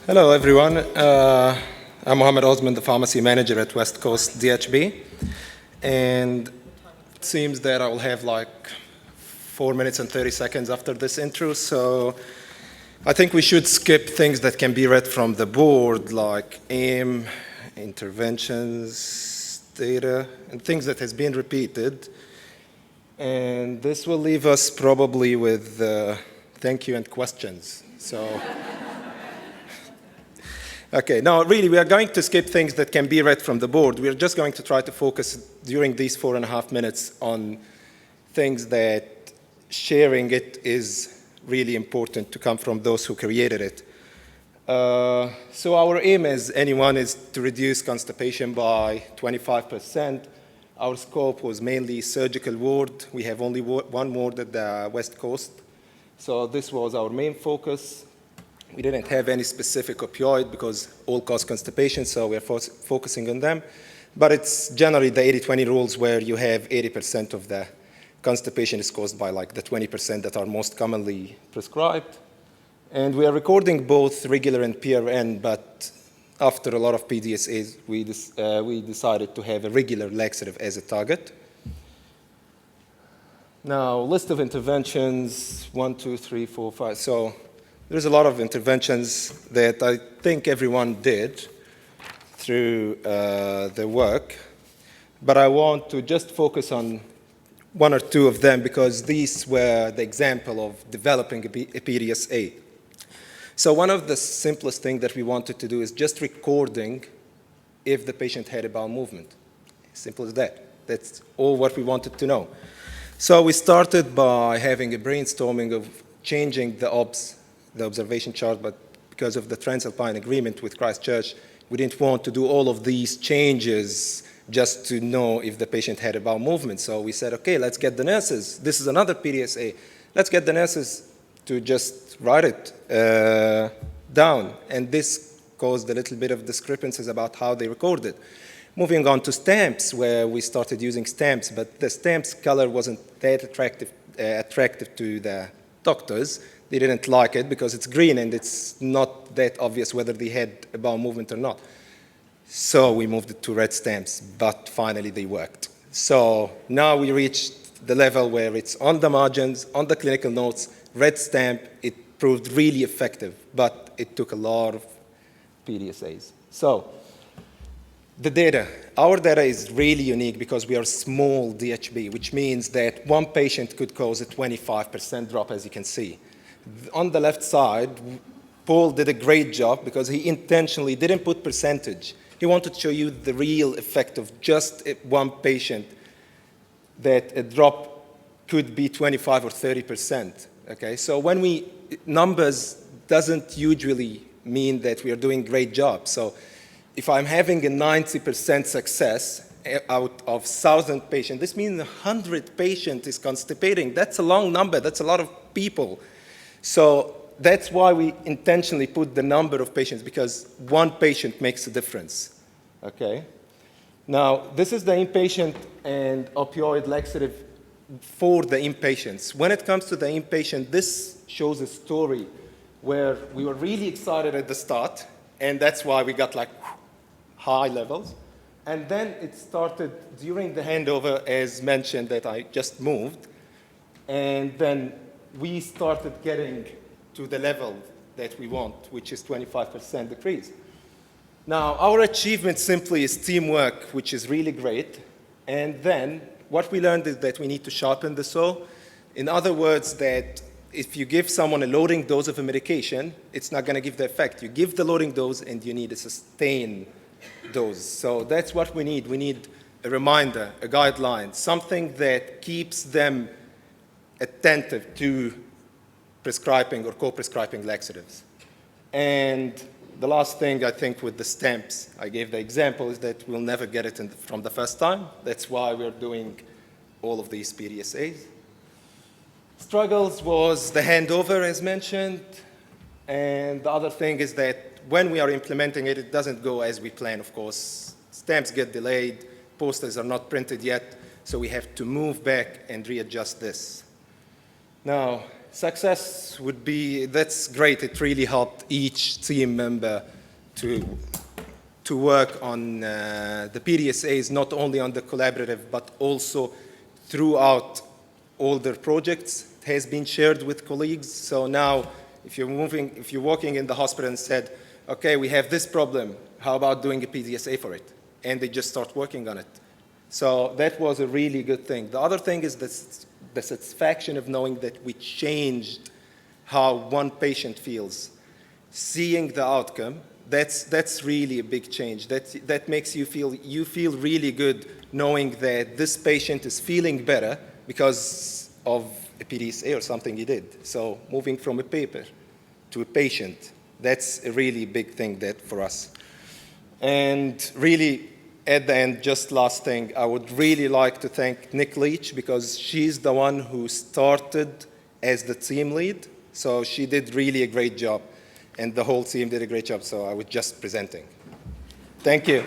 Hello, everyone. I'm Mohammed Osman, the pharmacy manager at West Coast DHB. And it seems that I will have like 4 minutes and 30 seconds after this intro. So I think we should skip things that can be read from the board, like aim, interventions, data, and things that has been repeated. And this will leave us probably with thank you and questions. So. Okay, now really we are going to skip things that can be read from the board. We are just going to try to focus during these 4.5 minutes on things that sharing it is really important to come from those who created it. So our aim as anyone is to reduce constipation by 25%. Our scope was mainly surgical ward. We have only one ward at the West Coast. So this was our main focus. We didn't have any specific opioid because all cause constipation, so we're focusing on them. But it's generally the 80-20 rules where you have 80% of the constipation is caused by like the 20% that are most commonly prescribed. And we are recording both regular and PRN, but after a lot of PDSAs, we decided to have a regular laxative as a target. Now, list of interventions, 1, 2, 3, 4, 5. So there's a lot of interventions that I think everyone did through their work, but I want to just focus on 1 or 2 of them because these were the example of developing a PDSA. So one of the simplest things that we wanted to do is just recording if the patient had a bowel movement. Simple as that. That's all what we wanted to know. So we started by having a brainstorming of changing the observation chart, but because of the Transalpine agreement with Christchurch, we didn't want to do all of these changes just to know if the patient had a bowel movement. So we said, okay, let's get the nurses. This is another PDSA. Let's get the nurses to just write it down. And this caused a little bit of discrepancies about how they recorded. Moving on to stamps, where we started using stamps, but the stamps color wasn't that attractive to the doctors. They didn't like it because it's green and it's not that obvious whether they had a bowel movement or not. So we moved it to red stamps, but finally they worked. So now we reached the level where it's on the margins, on the clinical notes, red stamp. It proved really effective, but it took a lot of PDSAs. So the data. Our data is really unique because we are small DHB, which means that one patient could cause a 25% drop, as you can see. On the left side, Paul did a great job because he intentionally didn't put percentage. He wanted to show you the real effect of just one patient, that a drop could be 25 or 30%. Okay, so when numbers doesn't usually mean that we are doing a great job. So if I'm having a 90% success out of 1,000 patients, this means 100 patients is constipating. That's a long number. That's a lot of people. So that's why we intentionally put the number of patients, because one patient makes a difference. Okay? Now, this is the inpatient and opioid laxative for the inpatients. When it comes to the inpatient, this shows a story where we were really excited at the start, and that's why we got like high levels. And then it started during the handover, as mentioned, that I just moved. And then we started getting to the level that we want, which is 25% decrease. Now, our achievement simply is teamwork, which is really great. And then what we learned is that we need to sharpen the saw. In other words, that if you give someone a loading dose of a medication, it's not going to give the effect. You give the loading dose, and you need a sustained dose. So that's what we need. We need a reminder, a guideline, something that keeps them attentive to prescribing or co-prescribing laxatives. And the last thing, I think, with the stamps, I gave the example, is that we'll never get it from the first time. That's why we're doing all of these PDSAs. Struggles was the handover, as mentioned. And the other thing is that when we are implementing it, it doesn't go as we plan, of course. Stamps get delayed, posters are not printed yet, so we have to move back and readjust this. Now, success would be, that's great. It really helped each team member to work on the PDSAs, not only on the collaborative, but also throughout all their projects. It has been shared with colleagues. So now, if you're walking in the hospital and said, okay, we have this problem, how about doing a PDSA for it? And they just start working on it. So that was a really good thing. The other thing is the satisfaction of knowing that we changed how one patient feels. Seeing the outcome, that's really a big change. That makes you feel really good knowing that this patient is feeling better because of a PDSA or something he did. So moving from a paper to a patient, that's a really big thing for us. And really, at the end, just last thing, I would really like to thank Nick Leach because she's the one who started as the team lead. So she did really a great job. And the whole team did a great job, so I was just presenting. Thank you.